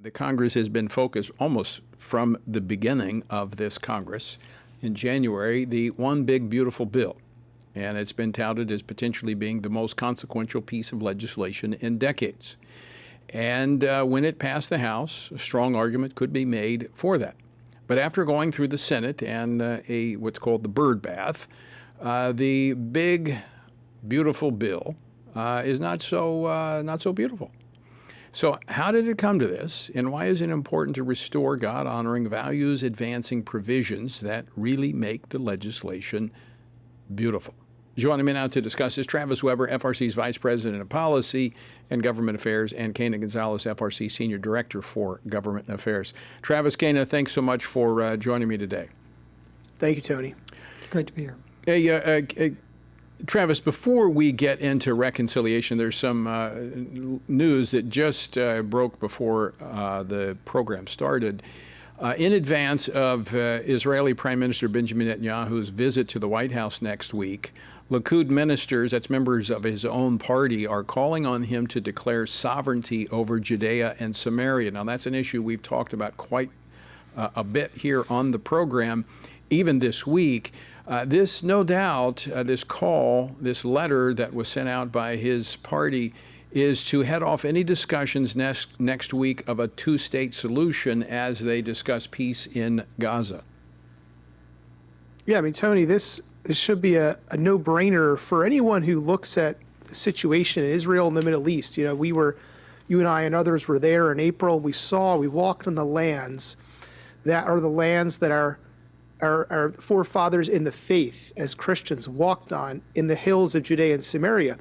the Congress has been focused almost from the beginning of this Congress in January, the one big beautiful bill. And it's been touted as potentially being the most consequential piece of legislation in decades. And when it passed the House, a strong argument could be made for that. But after going through the Senate and what's called the bird bath, the big, beautiful bill is not so beautiful. So how did it come to this, and why is it important to restore God-honoring, values-advancing provisions that really make the legislation beautiful? Joining me now to discuss is Travis Weber, FRC's Vice President of Policy and Government Affairs, and Quena Gonzalez, FRC Senior Director for Government Affairs. Travis, Quena, thanks so much for joining me today. Thank you, Tony. Great to be here. Hey, Travis, before we get into reconciliation, there's some news that just broke before the program started. In advance of Israeli Prime Minister Benjamin Netanyahu's visit to the White House next week, Likud ministers, that's members of his own party, are calling on him to declare sovereignty over Judea and Samaria. Now, that's an issue we've talked about quite a bit here on the program, even this week. This, no doubt, this call, this letter that was sent out by his party is to head off any discussions next week of a two-state solution as they discuss peace in Gaza. Yeah, I mean, Tony, this should be a no-brainer for anyone who looks at the situation in Israel and the Middle East. You know, you and I and others were there in April. We walked on the lands that are the lands that our forefathers in the faith as Christians walked on in the hills of Judea and Samaria.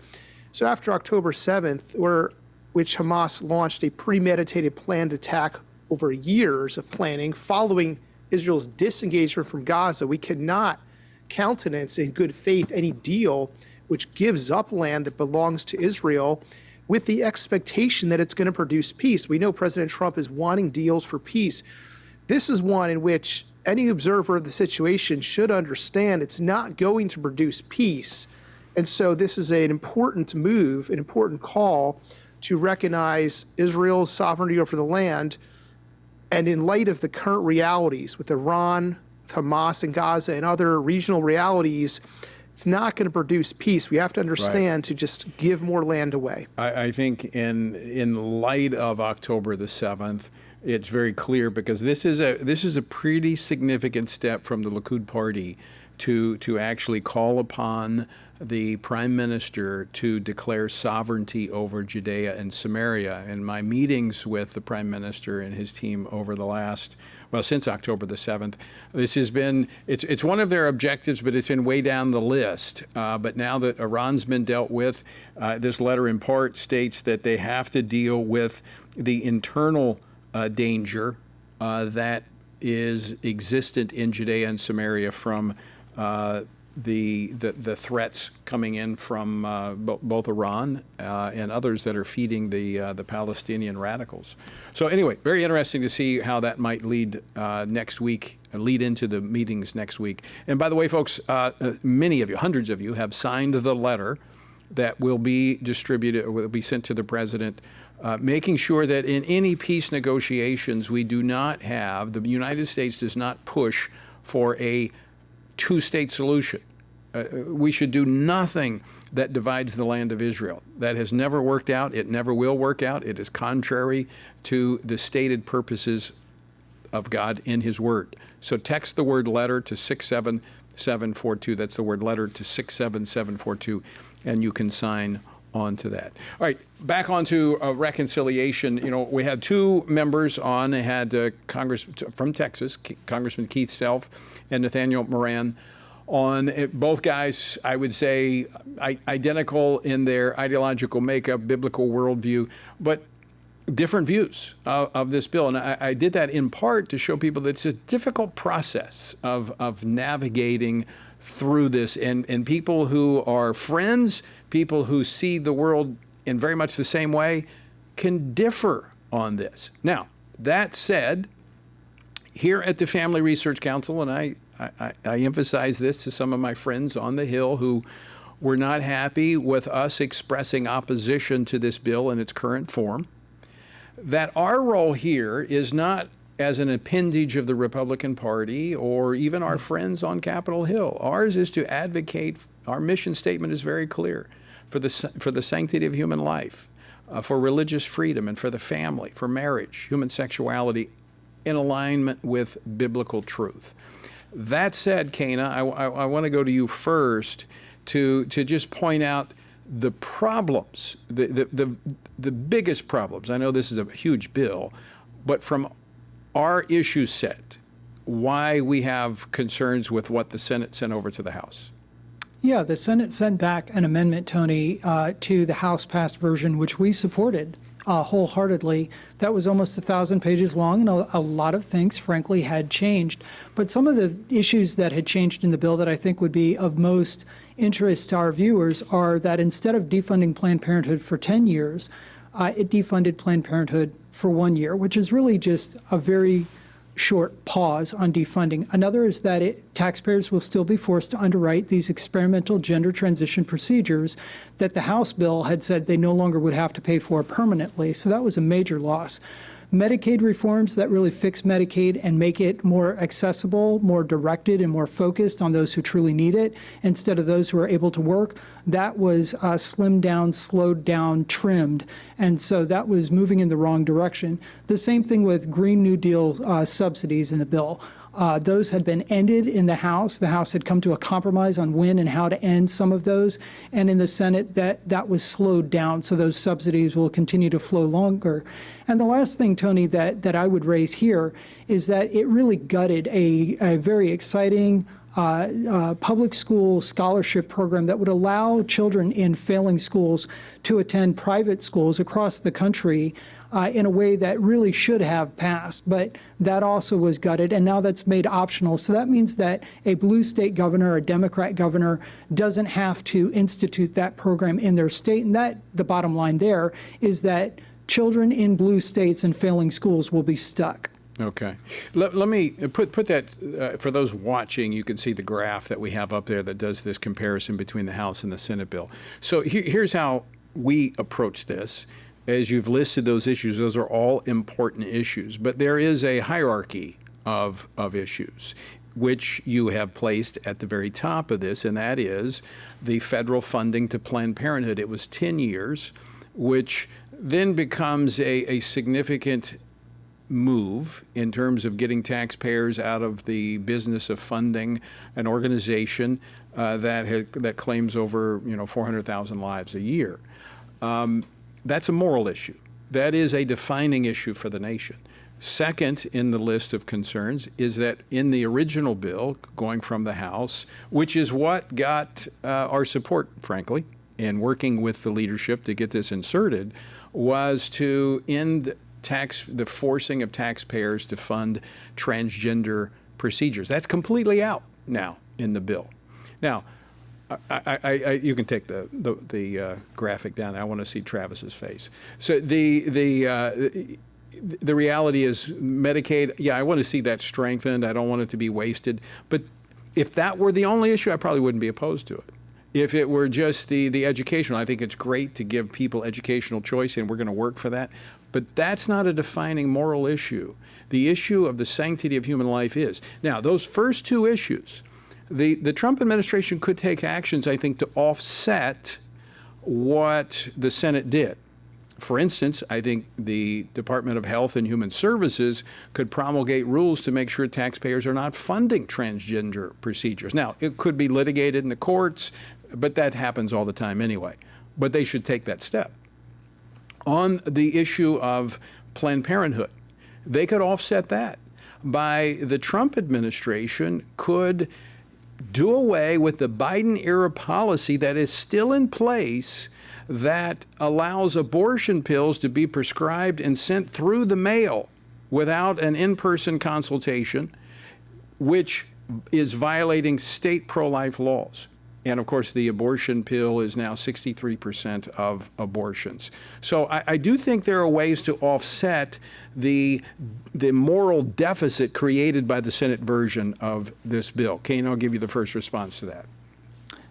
So after October 7th, which Hamas launched a premeditated planned attack over years of planning following Israel's disengagement from Gaza, we cannot countenance in good faith any deal which gives up land that belongs to Israel with the expectation that it's going to produce peace. We know President Trump is wanting deals for peace. This is one in which any observer of the situation should understand it's not going to produce peace. And so this is an important move, an important call to recognize Israel's sovereignty over the land. And in light of the current realities with Iran, Hamas in Gaza, and other regional realities, it's not going to produce peace. We have to understand to just give more land away. I think in light of October the 7th, it's very clear because this is a pretty significant step from the Likud party to actually call upon the prime minister to declare sovereignty over Judea and Samaria. In my meetings with the prime minister and his team over the last, since October the 7th, this has been, it's one of their objectives, but it's been way down the list. But now that Iran's been dealt with, this letter in part states that they have to deal with the internal danger that is existent in Judea and Samaria from the threats coming in from both Iran and others that are feeding the Palestinian radicals. So anyway, very interesting to see how that might lead next week, lead into the meetings next week. And by the way, folks, many of you, hundreds of you, have signed the letter that will be distributed, or will be sent to the president, making sure that in any peace negotiations we do not have, the United States does not push for a two-state solution. We should do nothing that divides the land of Israel. That has never worked out. It never will work out. It is contrary to the stated purposes of God in His Word. So text the word letter to 67742. That's the word letter to 67742, and you can sign on to that. All right, back onto reconciliation. You know, we had two members on. They had Congress from Texas, Congressman Keith Self and Nathaniel Moran on. Both guys, I would say, identical in their ideological makeup, biblical worldview, but different views of this bill. And I did that in part to show people that it's a difficult process of navigating through this, and people who are friends, people who see the world in very much the same way, can differ on this. Now, that said, here at the Family Research Council, and I emphasize this to some of my friends on the Hill who were not happy with us expressing opposition to this bill in its current form, that our role here is not as an appendage of the Republican Party or even our friends on Capitol Hill. Ours is to advocate, our mission statement is very clear, for the sanctity of human life, for religious freedom and for the family, for marriage, human sexuality, in alignment with biblical truth. That said, Quena, I want to go to you first to just point out the problems, the biggest problems. I know this is a huge bill, but from our issue set, why we have concerns with what the Senate sent over to the House. Yeah, the Senate sent back an amendment, Tony, to the House-passed version, which we supported wholeheartedly. That was almost 1,000 pages long, and a lot of things, frankly, had changed. But some of the issues that had changed in the bill that I think would be of most interest to our viewers are that instead of defunding Planned Parenthood for 10 years, it defunded Planned Parenthood for 1 year, which is really just a very short pause on defunding. Another is that taxpayers will still be forced to underwrite these experimental gender transition procedures that the House bill had said they no longer would have to pay for permanently. So that was a major loss. Medicaid reforms that really fix Medicaid and make it more accessible, more directed, and more focused on those who truly need it instead of those who are able to work, that was slimmed down, slowed down, trimmed. And so that was moving in the wrong direction. The same thing with Green New Deal subsidies in the bill. Those had been ended in the House. The House had come to a compromise on when and how to end some of those. And in the Senate, that was slowed down, so those subsidies will continue to flow longer. And the last thing, Tony, that I would raise here is that it really gutted a very exciting public school scholarship program that would allow children in failing schools to attend private schools across the country in a way that really should have passed, but that also was gutted, and now that's made optional. So that means that a blue state governor, a Democrat governor, doesn't have to institute that program in their state. And that, the bottom line there, is that children in blue states and failing schools will be stuck. Okay. Let me put that, for those watching, you can see the graph that we have up there that does this comparison between the House and the Senate bill. So here's how we approach this. As you've listed those issues, those are all important issues, but there is a hierarchy of issues which you have placed at the very top of this, and that is the federal funding to Planned Parenthood. It was 10 years, which then becomes a significant move in terms of getting taxpayers out of the business of funding an organization that claims over 400,000 lives a year. That's a moral issue. That is a defining issue for the nation. Second in the list of concerns is that in the original bill going from the House, which is what got our support, frankly, in working with the leadership to get this inserted, was to end the forcing of taxpayers to fund transgender procedures. That's completely out now in the bill. Now, you can take the graphic down. I want to see Travis's face. So the reality is Medicaid. Yeah, I want to see that strengthened. I don't want it to be wasted. But if that were the only issue, I probably wouldn't be opposed to it. If it were just the educational, I think it's great to give people educational choice, and we're going to work for that. But that's not a defining moral issue. The issue of the sanctity of human life is. Now, those first two issues, the Trump administration could take actions, I think, to offset what the Senate did. For instance, I think the Department of Health and Human Services could promulgate rules to make sure taxpayers are not funding transgender procedures. Now, it could be litigated in the courts, but that happens all the time anyway. But they should take that step. On the issue of Planned Parenthood, they could offset that by the Trump administration could do away with the Biden-era policy that is still in place that allows abortion pills to be prescribed and sent through the mail without an in-person consultation, which is violating state pro-life laws. And of course, the abortion pill is now 63% of abortions. So I do think there are ways to offset the moral deficit created by the Senate version of this bill. Kane, I'll give you the first response to that.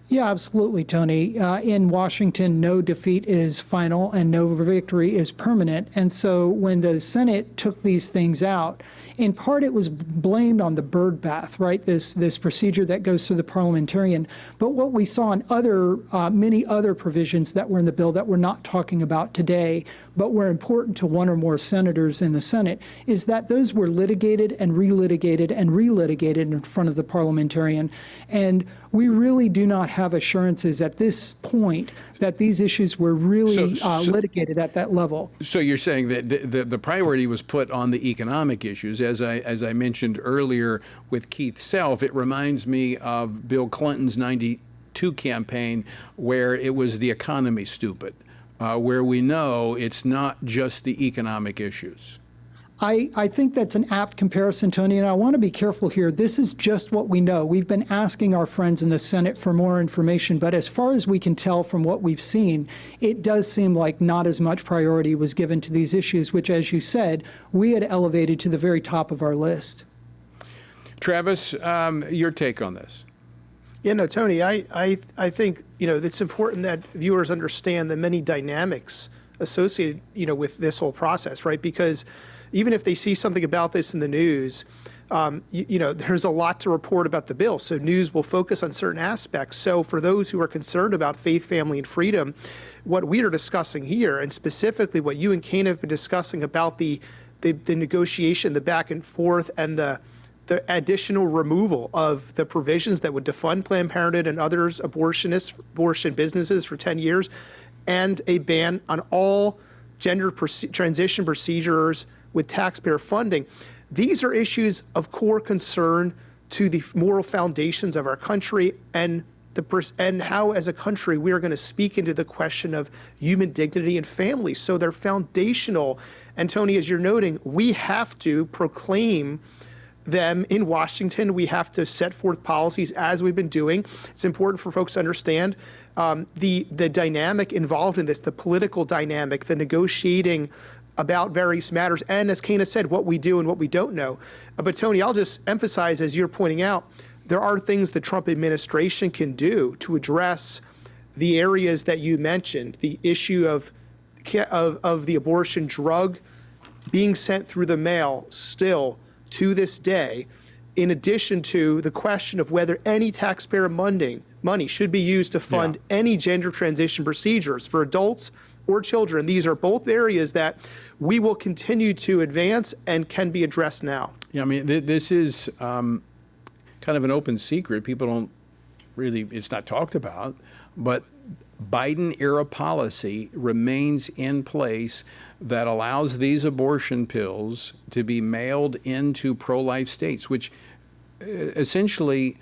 Yeah, absolutely, Tony. In Washington, no defeat is final and no victory is permanent. And so when the Senate took these things out, in part it was blamed on the bird bath, right? This procedure that goes through the parliamentarian. But what we saw in many other provisions that were in the bill that we're not talking about today, but were important to one or more senators in the Senate, is that those were litigated and relitigated and relitigated in front of the parliamentarian. And we really do not have assurances at this point that these issues were really litigated at that level. So you're saying that the priority was put on the economic issues. As I mentioned earlier with Keith Self, it reminds me of Bill Clinton's 92 campaign, where it was the economy stupid, where we know it's not just the economic issues. I think that's an apt comparison, Tony, and I want to be careful here. This is just what we know. We've been asking our friends in the Senate for more information, but as far as we can tell from what we've seen, it does seem like not as much priority was given to these issues, which, as you said, we had elevated to the very top of our list. Travis, your take on this? Yeah, no, Tony, I think, it's important that viewers understand the many dynamics associated, with this whole process, right? Because even if they see something about this in the news, there's a lot to report about the bill. So news will focus on certain aspects. So for those who are concerned about faith, family, and freedom, what we are discussing here, and specifically what you and Quena have been discussing about the negotiation, the back and forth, and the additional removal of the provisions that would defund Planned Parenthood and others abortion businesses for 10 years, and a ban on all gender transition procedures with taxpayer funding. These are issues of core concern to the moral foundations of our country and how, as a country, we are going to speak into the question of human dignity and family. So they're foundational. And Tony, as you're noting, we have to proclaim them in Washington. We have to set forth policies as we've been doing. It's important for folks to understand the dynamic involved in this, the political dynamic, the negotiating about various matters, and as Quena said, what we do and what we don't know. But Tony, I'll just emphasize, as you're pointing out, there are things the Trump administration can do to address the areas that you mentioned, the issue of the abortion drug being sent through the mail still to this day, in addition to the question of whether any taxpayer money should be used to fund any gender transition procedures for adults or children. These are both areas that we will continue to advance and can be addressed now. Yeah, I mean, this is kind of an open secret. People don't really, it's not talked about, but Biden-era policy remains in place that allows these abortion pills to be mailed into pro-life states, which essentially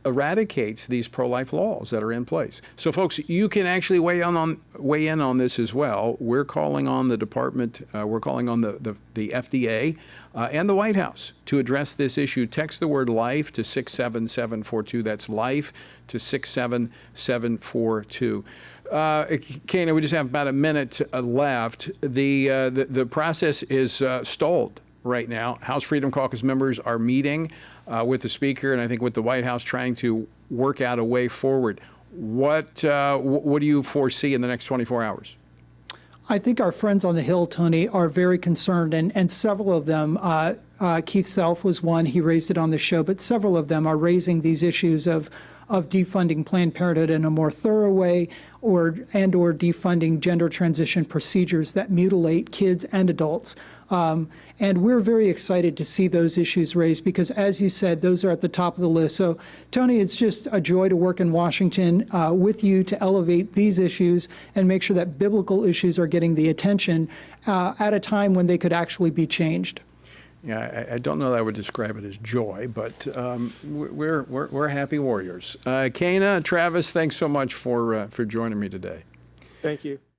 eradicates these pro-life laws that are in place. So, folks, you can actually weigh in on this as well. We're calling on the department, we're calling on the FDA and the White House to address this issue. Text the word LIFE to 67742. That's LIFE to 67742. Quena, we just have about a minute left. The process is stalled right now. House Freedom Caucus members are meeting with the Speaker and I think with the White House, trying to work out a way forward. What do you foresee in the next 24 hours? I think our friends on the Hill, Tony, are very concerned, and several of them, Keith Self was one, he raised it on the show, but several of them are raising these issues of defunding Planned Parenthood in a more thorough way, or defunding gender transition procedures that mutilate kids and adults. And we're very excited to see those issues raised because, as you said, those are at the top of the list. So, Tony, it's just a joy to work in Washington with you to elevate these issues and make sure that biblical issues are getting the attention at a time when they could actually be changed. Yeah, I don't know that I would describe it as joy, but we're happy warriors. Quena, Travis, thanks so much for joining me today. Thank you.